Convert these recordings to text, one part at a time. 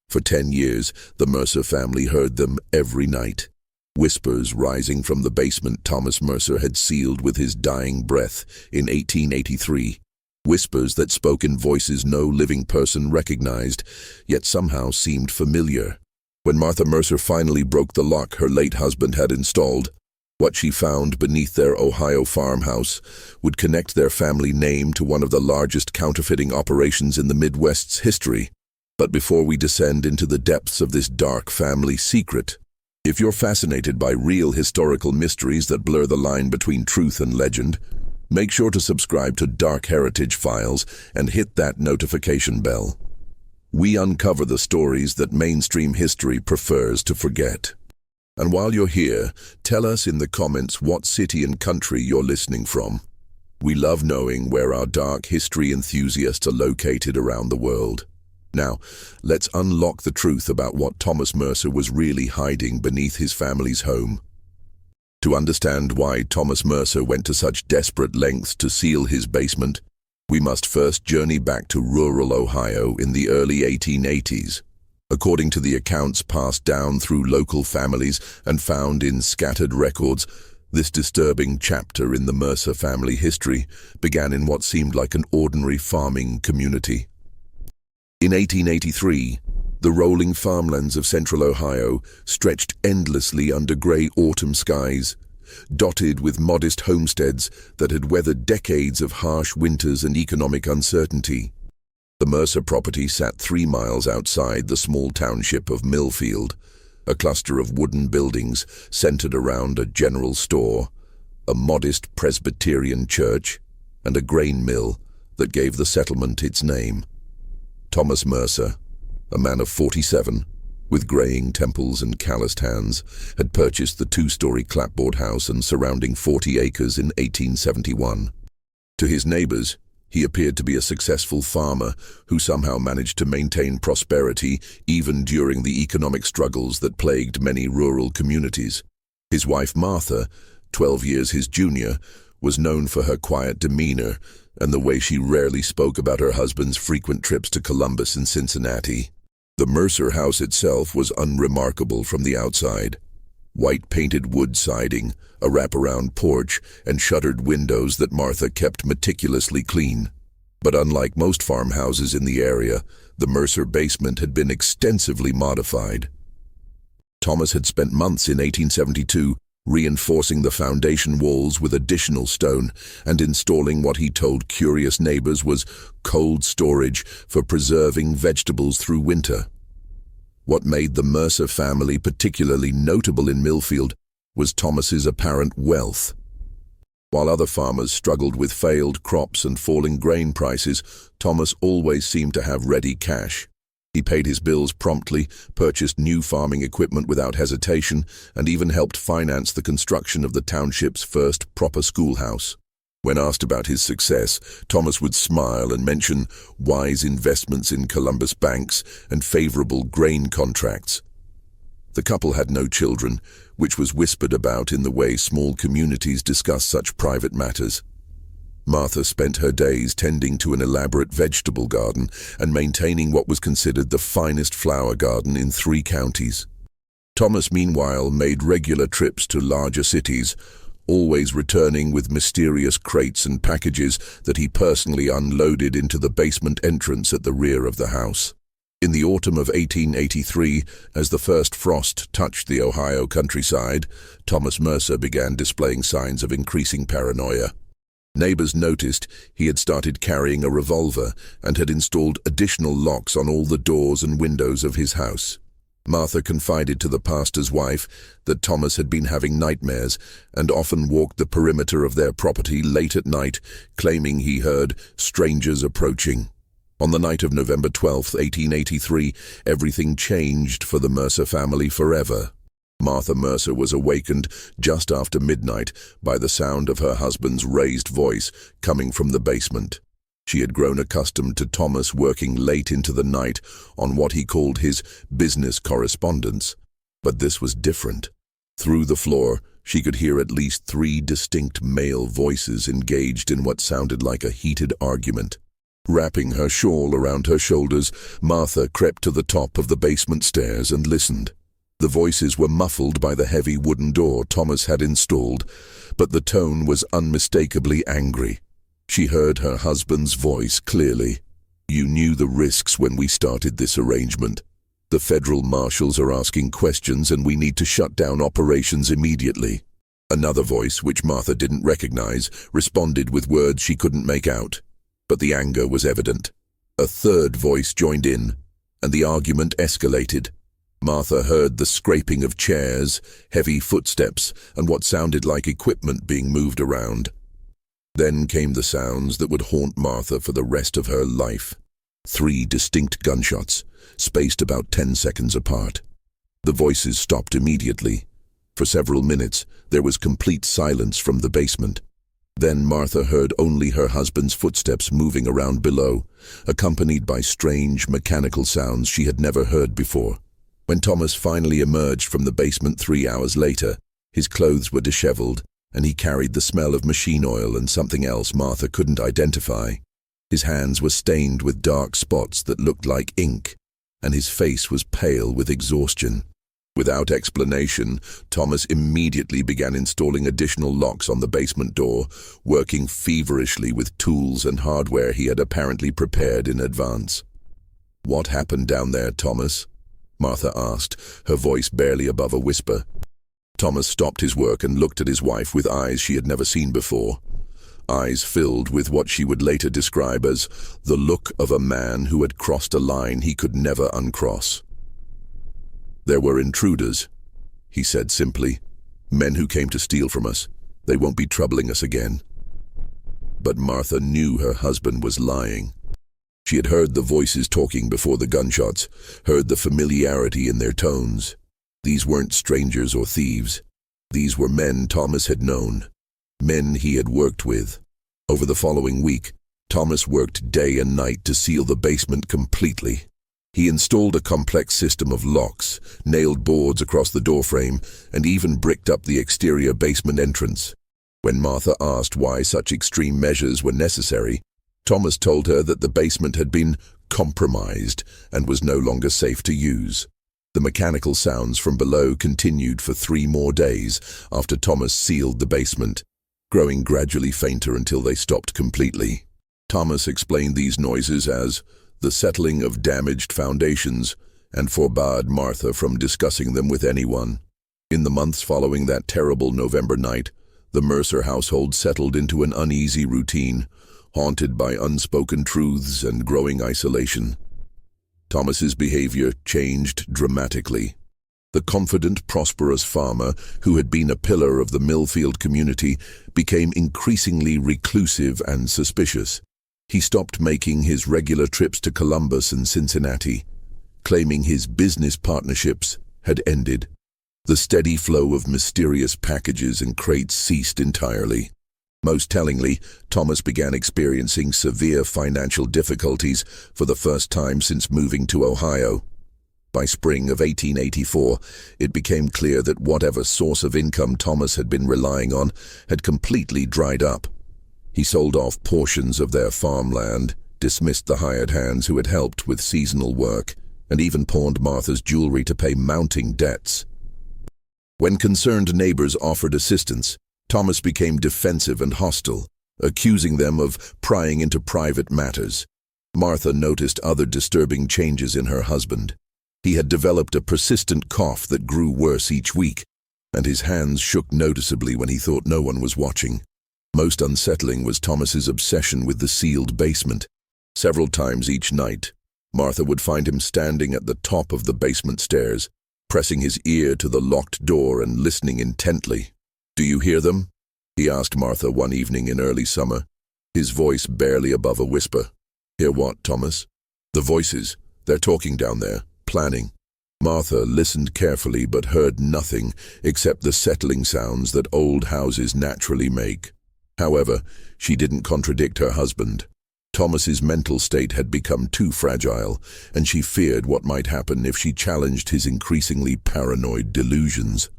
For 10 years, the Mercer family heard them every night. Whispers rising from the basement Thomas Mercer had sealed with his dying breath in 1883. Whispers that spoke in voices no living person recognized, yet somehow seemed familiar. When Martha Mercer finally broke the lock her late husband had installed, what she found beneath their Ohio farmhouse would connect their family name to one of the largest counterfeiting operations in the Midwest's history. But before we descend into the depths of this dark family secret, if you're fascinated by real historical mysteries that blur the line between truth and legend, make sure to subscribe to Dark Heritage Files and hit that notification bell. We uncover the stories that mainstream history prefers to forget. And while you're here, tell us in the comments what city and country you're listening from. We love knowing where our dark history enthusiasts are located around the world. Now, let's unlock the truth about what Thomas Mercer was really hiding beneath his family's home. To understand why Thomas Mercer went to such desperate lengths to seal his basement, we must first journey back to rural Ohio in the early 1880s. According to the accounts passed down through local families and found in scattered records, this disturbing chapter in the Mercer family history began in what seemed like an ordinary farming community. In 1883, the rolling farmlands of central Ohio stretched endlessly under gray autumn skies, dotted with modest homesteads that had weathered decades of harsh winters and economic uncertainty. The Mercer property sat 3 miles outside the small township of Millfield, a cluster of wooden buildings centered around a general store, a modest Presbyterian church, and a grain mill that gave the settlement its name. Thomas Mercer, a man of 47, with graying temples and calloused hands, had purchased the 2-story clapboard house and surrounding 40 acres in 1871. To his neighbors, he appeared to be a successful farmer who somehow managed to maintain prosperity even during the economic struggles that plagued many rural communities. His wife Martha, 12 years his junior, was known for her quiet demeanor and the way she rarely spoke about her husband's frequent trips to Columbus and Cincinnati. The Mercer house itself was unremarkable from the outside. White-painted wood siding, a wraparound porch, and shuttered windows that Martha kept meticulously clean. But unlike most farmhouses in the area, the Mercer basement had been extensively modified. Thomas had spent months in 1872 reinforcing the foundation walls with additional stone and installing what he told curious neighbors was cold storage for preserving vegetables through winter. What made the Mercer family particularly notable in Millfield was Thomas's apparent wealth. While other farmers struggled with failed crops and falling grain prices, Thomas always seemed to have ready cash. He paid his bills promptly, purchased new farming equipment without hesitation, and even helped finance the construction of the township's first proper schoolhouse. When asked about his success, Thomas would smile and mention wise investments in Columbus banks and favorable grain contracts. The couple had no children, which was whispered about in the way small communities discuss such private matters. Martha spent her days tending to an elaborate vegetable garden and maintaining what was considered the finest flower garden in 3 counties. Thomas, meanwhile, made regular trips to larger cities, always returning with mysterious crates and packages that he personally unloaded into the basement entrance at the rear of the house. In the autumn of 1883, as the first frost touched the Ohio countryside, Thomas Mercer began displaying signs of increasing paranoia. Neighbors noticed he had started carrying a revolver and had installed additional locks on all the doors and windows of his house. Martha confided to the pastor's wife that Thomas had been having nightmares and often walked the perimeter of their property late at night, claiming he heard strangers approaching. On the night of November 12, 1883, everything changed for the Mercer family forever. Martha Mercer was awakened just after midnight by the sound of her husband's raised voice coming from the basement. She had grown accustomed to Thomas working late into the night on what he called his business correspondence. But this was different. Through the floor, she could hear at least 3 distinct male voices engaged in what sounded like a heated argument. Wrapping her shawl around her shoulders, Martha crept to the top of the basement stairs and listened. The voices were muffled by the heavy wooden door Thomas had installed, but the tone was unmistakably angry. She heard her husband's voice clearly. "You knew the risks when we started this arrangement. The federal marshals are asking questions and we need to shut down operations immediately." Another voice, which Martha didn't recognize, responded with words she couldn't make out, but the anger was evident. A third voice joined in, and the argument escalated. Martha heard the scraping of chairs, heavy footsteps, and what sounded like equipment being moved around. Then came the sounds that would haunt Martha for the rest of her life. 3 distinct gunshots, spaced about 10 seconds apart. The voices stopped immediately. For several minutes, there was complete silence from the basement. Then Martha heard only her husband's footsteps moving around below, accompanied by strange mechanical sounds she had never heard before. When Thomas finally emerged from the basement 3 hours later, his clothes were disheveled, and he carried the smell of machine oil and something else Martha couldn't identify. His hands were stained with dark spots that looked like ink, and his face was pale with exhaustion. Without explanation, Thomas immediately began installing additional locks on the basement door, working feverishly with tools and hardware he had apparently prepared in advance. "What happened down there, Thomas?" Martha asked, her voice barely above a whisper. Thomas stopped his work and looked at his wife with eyes she had never seen before. Eyes filled with what she would later describe as the look of a man who had crossed a line he could never uncross. "There were intruders," he said simply. "Men who came to steal from us. They won't be troubling us again." But Martha knew her husband was lying. She had heard the voices talking before the gunshots, heard the familiarity in their tones. These weren't strangers or thieves. These were men Thomas had known, men he had worked with. Over the following week, Thomas worked day and night to seal the basement completely. He installed a complex system of locks, nailed boards across the doorframe, and even bricked up the exterior basement entrance. When Martha asked why such extreme measures were necessary, Thomas told her that the basement had been compromised and was no longer safe to use. The mechanical sounds from below continued for 3 more days after Thomas sealed the basement, growing gradually fainter until they stopped completely. Thomas explained these noises as the settling of damaged foundations and forbade Martha from discussing them with anyone. In the months following that terrible November night, the Mercer household settled into an uneasy routine, haunted by unspoken truths and growing isolation. Thomas's behavior changed dramatically. The confident, prosperous farmer, who had been a pillar of the Millfield community, became increasingly reclusive and suspicious. He stopped making his regular trips to Columbus and Cincinnati, claiming his business partnerships had ended. The steady flow of mysterious packages and crates ceased entirely. Most tellingly, Thomas began experiencing severe financial difficulties for the first time since moving to Ohio. By spring of 1884, it became clear that whatever source of income Thomas had been relying on had completely dried up. He sold off portions of their farmland, dismissed the hired hands who had helped with seasonal work, and even pawned Martha's jewelry to pay mounting debts. When concerned neighbors offered assistance, Thomas became defensive and hostile, accusing them of prying into private matters. Martha noticed other disturbing changes in her husband. He had developed a persistent cough that grew worse each week, and his hands shook noticeably when he thought no one was watching. Most unsettling was Thomas's obsession with the sealed basement. Several times each night, Martha would find him standing at the top of the basement stairs, pressing his ear to the locked door and listening intently. "Do you hear them?" he asked Martha one evening in early summer, his voice barely above a whisper. "Hear what, Thomas?" "The voices. They're talking down there, planning." Martha listened carefully but heard nothing except the settling sounds that old houses naturally make. However, she didn't contradict her husband. Thomas's mental state had become too fragile, and she feared what might happen if she challenged his increasingly paranoid delusions.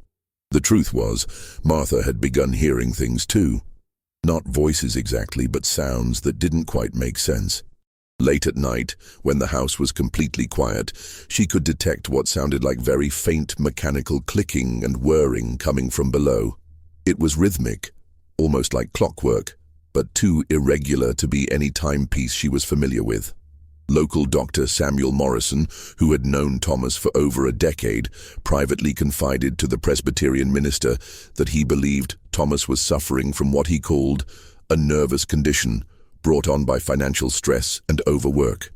The truth was, Martha had begun hearing things too. Not voices exactly, but sounds that didn't quite make sense. Late at night, when the house was completely quiet, she could detect what sounded like very faint mechanical clicking and whirring coming from below. It was rhythmic, almost like clockwork, but too irregular to be any timepiece she was familiar with. Local doctor Samuel Morrison, who had known Thomas for over a decade, privately confided to the Presbyterian minister that he believed Thomas was suffering from what he called a nervous condition brought on by financial stress and overwork.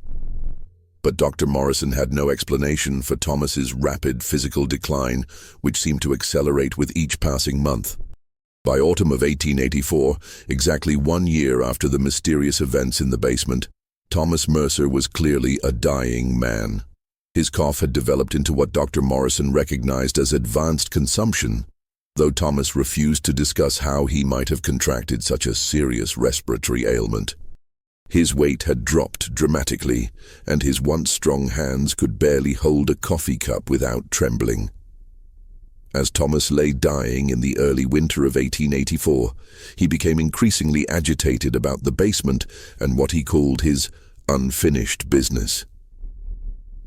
But Dr. Morrison had no explanation for Thomas's rapid physical decline, which seemed to accelerate with each passing month. By autumn of 1884, exactly 1 year after the mysterious events in the basement, Thomas Mercer was clearly a dying man. His cough had developed into what Dr. Morrison recognized as advanced consumption, though Thomas refused to discuss how he might have contracted such a serious respiratory ailment. His weight had dropped dramatically, and his once strong hands could barely hold a coffee cup without trembling. As Thomas lay dying in the early winter of 1884, he became increasingly agitated about the basement and what he called his unfinished business.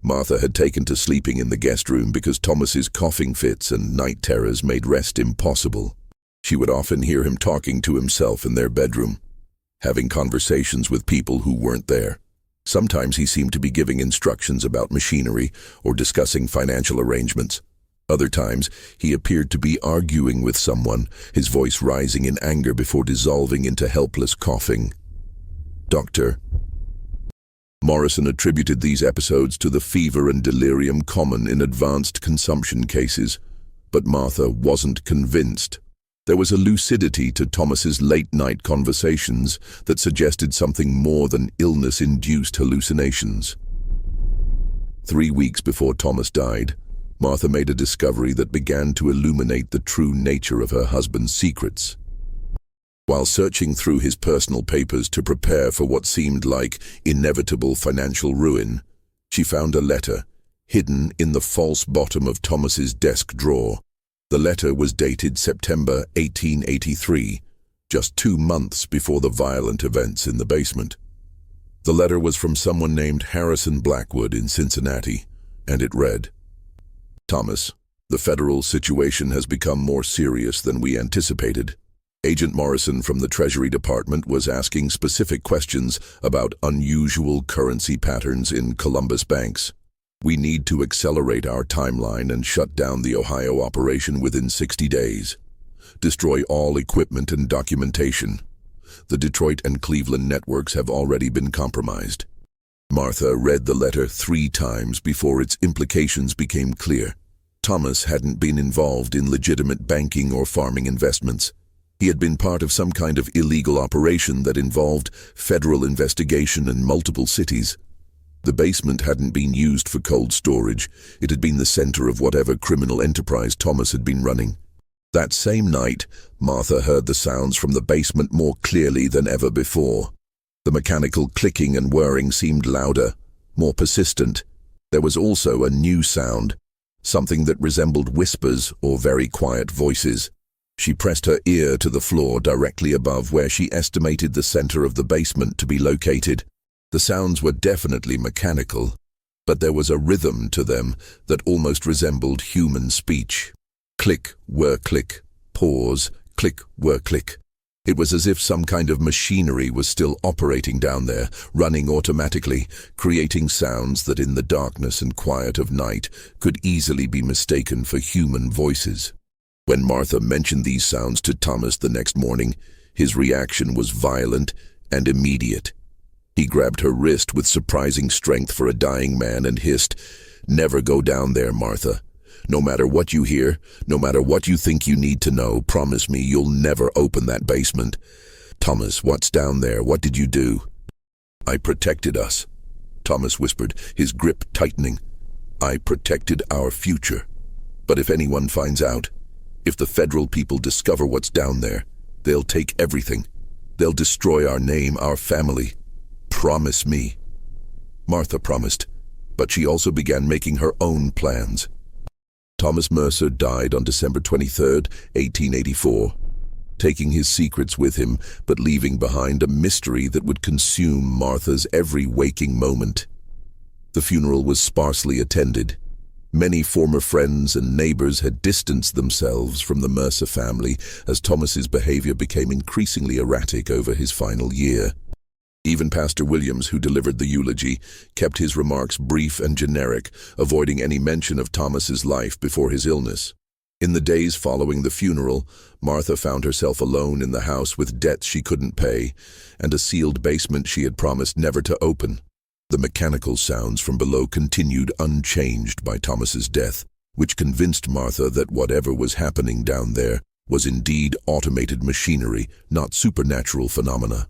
Martha had taken to sleeping in the guest room because Thomas's coughing fits and night terrors made rest impossible. She would often hear him talking to himself in their bedroom, having conversations with people who weren't there. Sometimes he seemed to be giving instructions about machinery or discussing financial arrangements. Other times, he appeared to be arguing with someone, his voice rising in anger before dissolving into helpless coughing. Dr. Morrison attributed these episodes to the fever and delirium common in advanced consumption cases, but Martha wasn't convinced. There was a lucidity to Thomas's late-night conversations that suggested something more than illness-induced hallucinations. 3 weeks before Thomas died, Martha made a discovery that began to illuminate the true nature of her husband's secrets. While searching through his personal papers to prepare for what seemed like inevitable financial ruin, she found a letter hidden in the false bottom of Thomas's desk drawer. The letter was dated September 1883, just 2 months before the violent events in the basement. The letter was from someone named Harrison Blackwood in Cincinnati, and it read, "Thomas, the federal situation has become more serious than we anticipated. Agent Morrison from the Treasury Department was asking specific questions about unusual currency patterns in Columbus banks. We need to accelerate our timeline and shut down the Ohio operation within 60 days. Destroy all equipment and documentation. The Detroit and Cleveland networks have already been compromised." Martha read the letter 3 times before its implications became clear. Thomas hadn't been involved in legitimate banking or farming investments. He had been part of some kind of illegal operation that involved federal investigation in multiple cities. The basement hadn't been used for cold storage. It had been the center of whatever criminal enterprise Thomas had been running. That same night, Martha heard the sounds from the basement more clearly than ever before. The mechanical clicking and whirring seemed louder, more persistent. There was also a new sound, something that resembled whispers or very quiet voices. She pressed her ear to the floor directly above where she estimated the center of the basement to be located. The sounds were definitely mechanical, but there was a rhythm to them that almost resembled human speech. Click, whir, click, pause, click, whir, click. It was as if some kind of machinery was still operating down there, running automatically, creating sounds that in the darkness and quiet of night could easily be mistaken for human voices. When Martha mentioned these sounds to Thomas the next morning, his reaction was violent and immediate. He grabbed her wrist with surprising strength for a dying man and hissed, "Never go down there, Martha. No matter what you hear, no matter what you think you need to know, promise me you'll never open that basement." "Thomas, what's down there? What did you do?" "I protected us," Thomas whispered, his grip tightening. "I protected our future. But if anyone finds out, if the federal people discover what's down there, they'll take everything. They'll destroy our name, our family. Promise me." Martha promised, but she also began making her own plans. Thomas Mercer died on December 23, 1884. taking his secrets with him, but leaving behind a mystery that would consume Martha's every waking moment. The funeral was sparsely attended. Many former friends and neighbors had distanced themselves from the Mercer family as Thomas's behavior became increasingly erratic over his final year. Even Pastor Williams, who delivered the eulogy, kept his remarks brief and generic, avoiding any mention of Thomas's life before his illness. In the days following the funeral, Martha found herself alone in the house with debts she couldn't pay and a sealed basement she had promised never to open. The mechanical sounds from below continued unchanged by Thomas's death, which convinced Martha that whatever was happening down there was indeed automated machinery, not supernatural phenomena.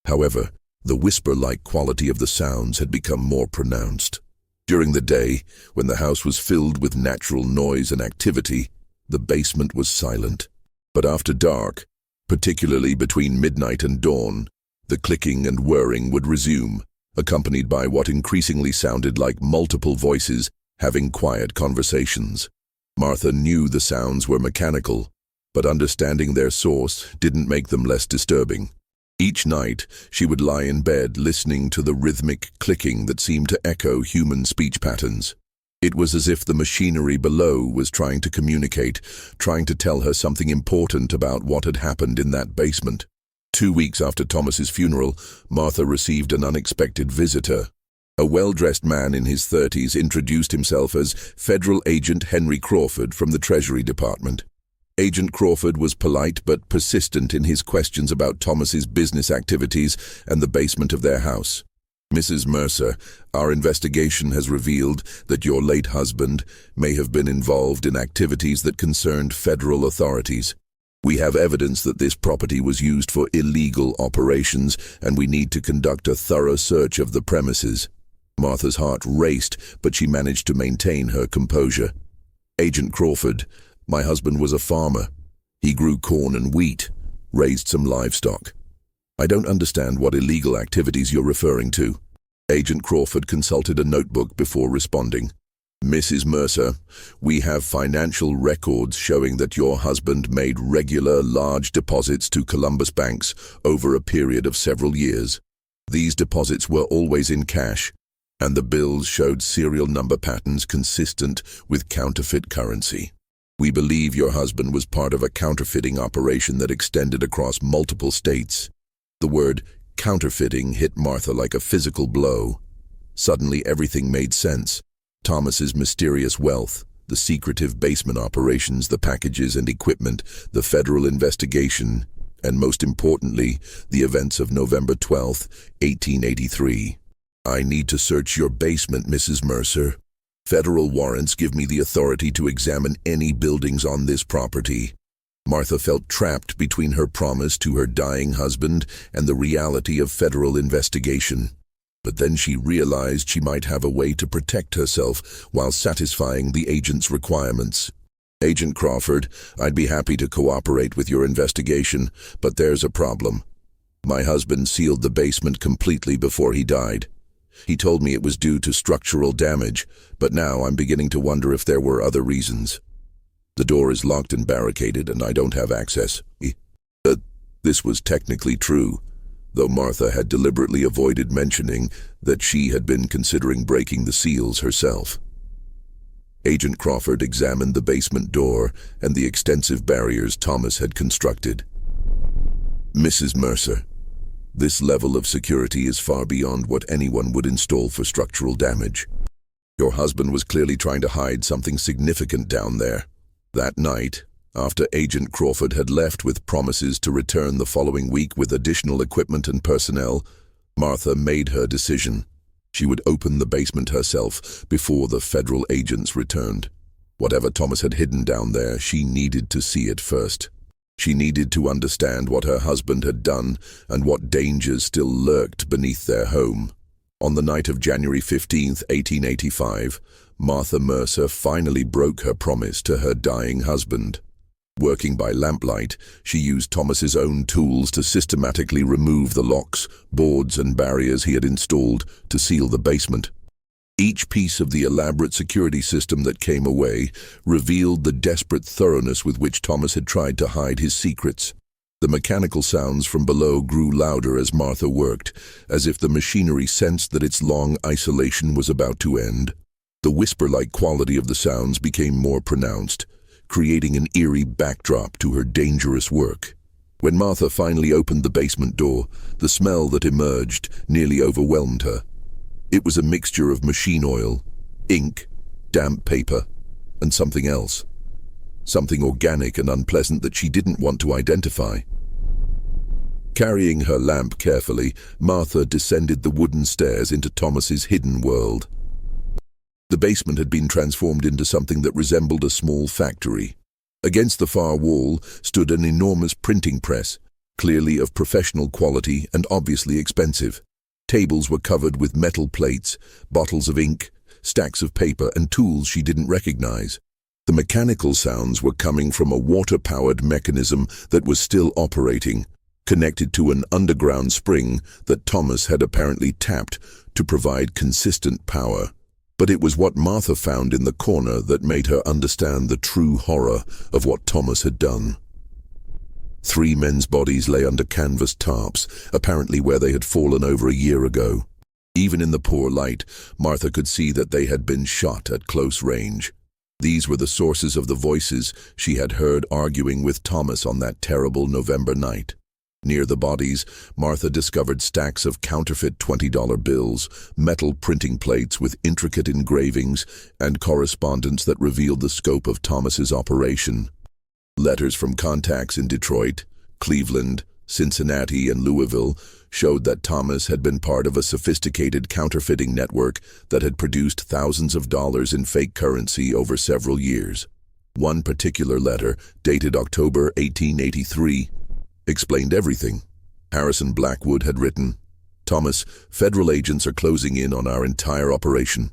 However, the whisper-like quality of the sounds had become more pronounced. During the day, when the house was filled with natural noise and activity, the basement was silent. But after dark, particularly between midnight and dawn, the clicking and whirring would resume, accompanied by what increasingly sounded like multiple voices having quiet conversations. Martha knew the sounds were mechanical, but understanding their source didn't make them less disturbing. Each night, she would lie in bed listening to the rhythmic clicking that seemed to echo human speech patterns. It was as if the machinery below was trying to communicate, trying to tell her something important about what had happened in that basement. 2 weeks after Thomas's funeral, Martha received an unexpected visitor. A well-dressed man in his 30s introduced himself as Federal Agent Henry Crawford from the Treasury Department. Agent Crawford was polite but persistent in his questions about Thomas's business activities and the basement of their house. "Mrs. Mercer, our investigation has revealed that your late husband may have been involved in activities that concerned federal authorities. We have evidence that this property was used for illegal operations, and we need to conduct a thorough search of the premises." Martha's heart raced, but she managed to maintain her composure. "Agent Crawford, my husband was a farmer. He grew corn and wheat, raised some livestock. I don't understand what illegal activities you're referring to." Agent Crawford consulted a notebook before responding. "Mrs. Mercer, we have financial records showing that your husband made regular large deposits to Columbus banks over a period of several years. These deposits were always in cash, and the bills showed serial number patterns consistent with counterfeit currency. We believe your husband was part of a counterfeiting operation that extended across multiple states." The word counterfeiting hit Martha like a physical blow. Suddenly everything made sense. Thomas's mysterious wealth, the secretive basement operations, the packages and equipment, the federal investigation, and most importantly, the events of November 12, 1883. "I need to search your basement, Mrs. Mercer. Federal warrants give me the authority to examine any buildings on this property." Martha felt trapped between her promise to her dying husband and the reality of federal investigation. But then she realized she might have a way to protect herself while satisfying the agent's requirements. "Agent Crawford, I'd be happy to cooperate with your investigation, but there's a problem. My husband sealed the basement completely before he died. He told me it was due to structural damage, but now I'm beginning to wonder if there were other reasons. The door is locked and barricaded, and I don't have access." This was technically true, though Martha had deliberately avoided mentioning that she had been considering breaking the seals herself. Agent Crawford examined the basement door and the extensive barriers Thomas had constructed. "Mrs. Mercer, this level of security is far beyond what anyone would install for structural damage. Your husband was clearly trying to hide something significant down there." That night, after Agent Crawford had left with promises to return the following week with additional equipment and personnel, Martha made her decision. She would open the basement herself before the federal agents returned. Whatever Thomas had hidden down there, she needed to see it first. She needed to understand what her husband had done and what dangers still lurked beneath their home. On the night of January 15, 1885, Martha Mercer finally broke her promise to her dying husband. Working by lamplight, she used Thomas's own tools to systematically remove the locks, boards and barriers he had installed to seal the basement. Each piece of the elaborate security system that came away revealed the desperate thoroughness with which Thomas had tried to hide his secrets. The mechanical sounds from below grew louder as Martha worked, as if the machinery sensed that its long isolation was about to end. The whisper-like quality of the sounds became more pronounced, creating an eerie backdrop to her dangerous work. When Martha finally opened the basement door, the smell that emerged nearly overwhelmed her. It was a mixture of machine oil, ink, damp paper, and something else. Something organic and unpleasant that she didn't want to identify. Carrying her lamp carefully, Martha descended the wooden stairs into Thomas's hidden world. The basement had been transformed into something that resembled a small factory. Against the far wall stood an enormous printing press, clearly of professional quality and obviously expensive. Tables were covered with metal plates, bottles of ink, stacks of paper, and tools she didn't recognize. The mechanical sounds were coming from a water-powered mechanism that was still operating, connected to an underground spring that Thomas had apparently tapped to provide consistent power. But it was what Martha found in the corner that made her understand the true horror of what Thomas had done. 3 men's bodies lay under canvas tarps, apparently where they had fallen over a year ago. Even in the poor light, Martha could see that they had been shot at close range. These were the sources of the voices she had heard arguing with Thomas on that terrible November night. Near the bodies, Martha discovered stacks of counterfeit $20 bills, metal printing plates with intricate engravings, and correspondence that revealed the scope of Thomas's operation. Letters from contacts in Detroit, Cleveland, Cincinnati, and Louisville showed that Thomas had been part of a sophisticated counterfeiting network that had produced thousands of dollars in fake currency over several years. One particular letter, dated October 1883, explained everything. Harrison Blackwood had written, "Thomas, federal agents are closing in on our entire operation.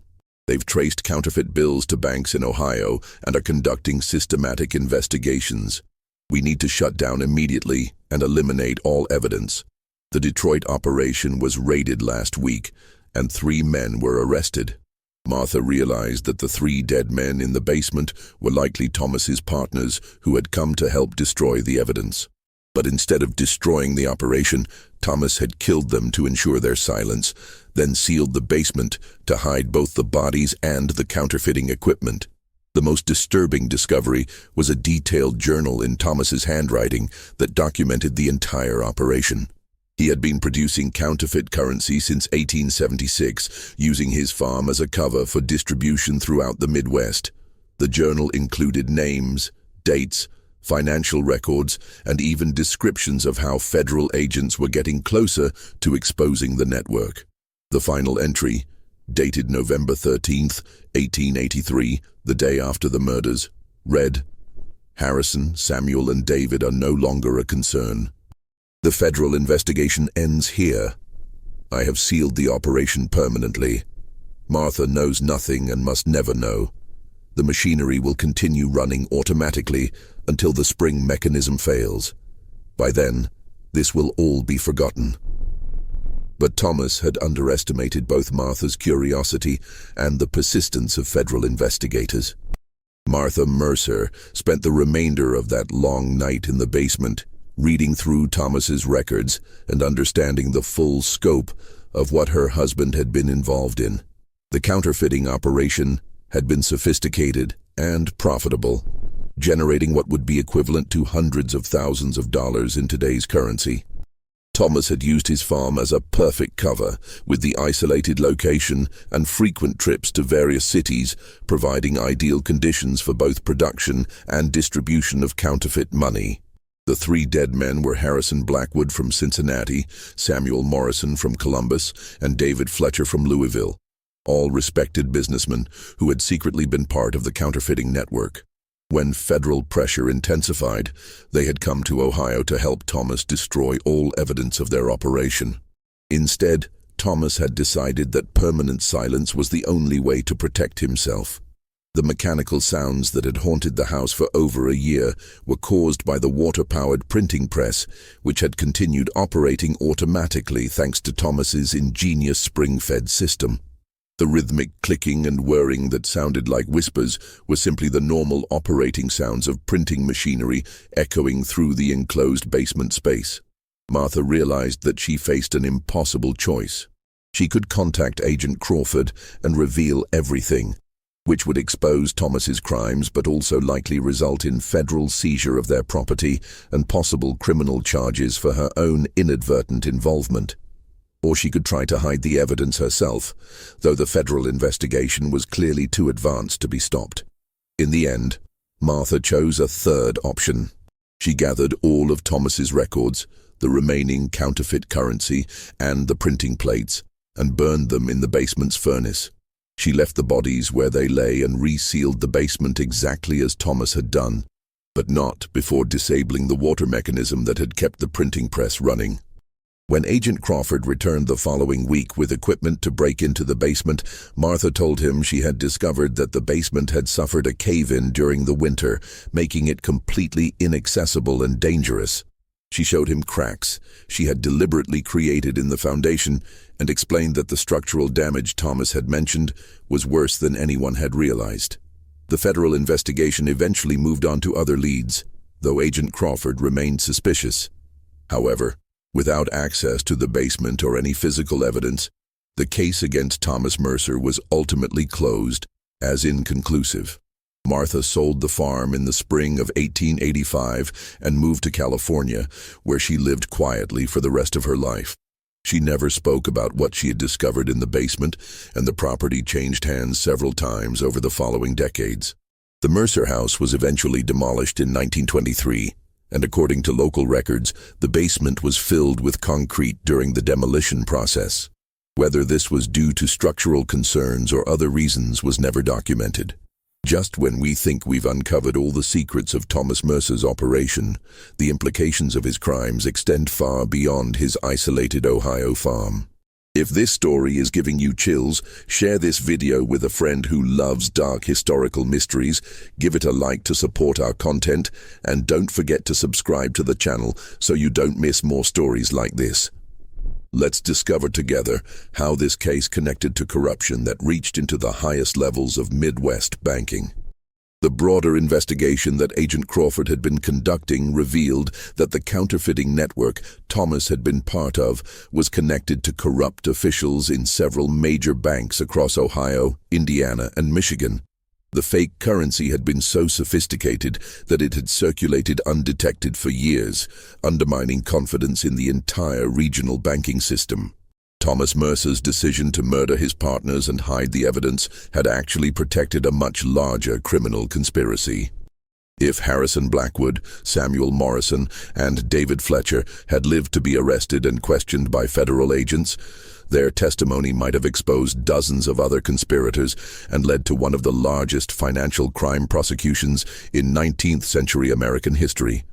They've traced counterfeit bills to banks in Ohio and are conducting systematic investigations. We need to shut down immediately and eliminate all evidence. The Detroit operation was raided last week, and 3 men were arrested." Martha realized that the 3 dead men in the basement were likely Thomas's partners who had come to help destroy the evidence. But instead of destroying the operation, Thomas had killed them to ensure their silence, then sealed the basement to hide both the bodies and the counterfeiting equipment. The most disturbing discovery was a detailed journal in Thomas's handwriting that documented the entire operation. He had been producing counterfeit currency since 1876, using his farm as a cover for distribution throughout the Midwest. The journal included names, dates, financial records, and even descriptions of how federal agents were getting closer to exposing the network. The final entry, dated November 13th, 1883, the day after the murders, read, "Harrison, Samuel, and David are no longer a concern. The federal investigation ends here. I have sealed the operation permanently. Martha knows nothing and must never know. The machinery will continue running automatically until the spring mechanism fails. By then, this will all be forgotten." But Thomas had underestimated both Martha's curiosity and the persistence of federal investigators. Martha Mercer spent the remainder of that long night in the basement, reading through Thomas's records and understanding the full scope of what her husband had been involved in. The counterfeiting operation had been sophisticated and profitable, generating what would be equivalent to hundreds of thousands of dollars in today's currency. Thomas had used his farm as a perfect cover, with the isolated location and frequent trips to various cities, providing ideal conditions for both production and distribution of counterfeit money. The 3 dead men were Harrison Blackwood from Cincinnati, Samuel Morrison from Columbus, and David Fletcher from Louisville, all respected businessmen who had secretly been part of the counterfeiting network. When federal pressure intensified, they had come to Ohio to help Thomas destroy all evidence of their operation. Instead, Thomas had decided that permanent silence was the only way to protect himself. The mechanical sounds that had haunted the house for over a year were caused by the water-powered printing press, which had continued operating automatically thanks to Thomas's ingenious spring-fed system. The rhythmic clicking and whirring that sounded like whispers were simply the normal operating sounds of printing machinery echoing through the enclosed basement space. Martha realized that she faced an impossible choice. She could contact Agent Crawford and reveal everything, which would expose Thomas's crimes but also likely result in federal seizure of their property and possible criminal charges for her own inadvertent involvement. Or she could try to hide the evidence herself, though the federal investigation was clearly too advanced to be stopped. In the end, Martha chose a third option. She gathered all of Thomas's records, the remaining counterfeit currency, and the printing plates, and burned them in the basement's furnace. She left the bodies where they lay and resealed the basement exactly as Thomas had done, but not before disabling the water mechanism that had kept the printing press running. When Agent Crawford returned the following week with equipment to break into the basement, Martha told him she had discovered that the basement had suffered a cave-in during the winter, making it completely inaccessible and dangerous. She showed him cracks she had deliberately created in the foundation and explained that the structural damage Thomas had mentioned was worse than anyone had realized. The federal investigation eventually moved on to other leads, though Agent Crawford remained suspicious. However, without access to the basement or any physical evidence, the case against Thomas Mercer was ultimately closed as inconclusive. Martha sold the farm in the spring of 1885 and moved to California, where she lived quietly for the rest of her life. She never spoke about what she had discovered in the basement, and the property changed hands several times over the following decades. The Mercer house was eventually demolished in 1923, and according to local records, the basement was filled with concrete during the demolition process. Whether this was due to structural concerns or other reasons was never documented. Just when we think we've uncovered all the secrets of Thomas Mercer's operation, the implications of his crimes extend far beyond his isolated Ohio farm. If this story is giving you chills, share this video with a friend who loves dark historical mysteries, give it a like to support our content, and don't forget to subscribe to the channel so you don't miss more stories like this. Let's discover together how this case connected to corruption that reached into the highest levels of Midwest banking. The broader investigation that Agent Crawford had been conducting revealed that the counterfeiting network Thomas had been part of was connected to corrupt officials in several major banks across Ohio, Indiana, and Michigan. The fake currency had been so sophisticated that it had circulated undetected for years, undermining confidence in the entire regional banking system. Thomas Mercer's decision to murder his partners and hide the evidence had actually protected a much larger criminal conspiracy. If Harrison Blackwood, Samuel Morrison, and David Fletcher had lived to be arrested and questioned by federal agents, their testimony might have exposed dozens of other conspirators and led to one of the largest financial crime prosecutions in 19th century American history.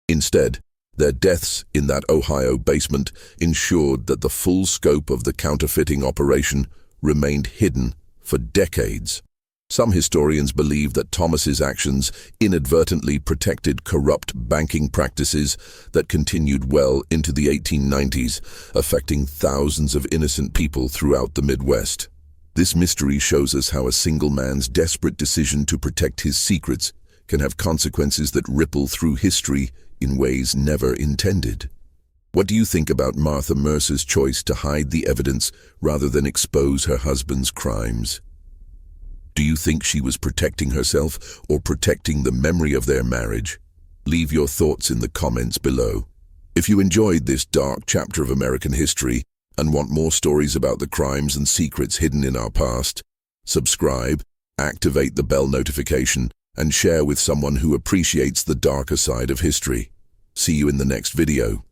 Instead, their deaths in that Ohio basement ensured that the full scope of the counterfeiting operation remained hidden for decades. Some historians believe that Thomas's actions inadvertently protected corrupt banking practices that continued well into the 1890s, affecting thousands of innocent people throughout the Midwest. This mystery shows us how a single man's desperate decision to protect his secrets can have consequences that ripple through history in ways never intended. What do you think about Martha Mercer's choice to hide the evidence rather than expose her husband's crimes? Do you think she was protecting herself or protecting the memory of their marriage? Leave your thoughts in the comments below. If you enjoyed this dark chapter of American history and want more stories about the crimes and secrets hidden in our past, subscribe, activate the bell notification, and share with someone who appreciates the darker side of history. See you in the next video.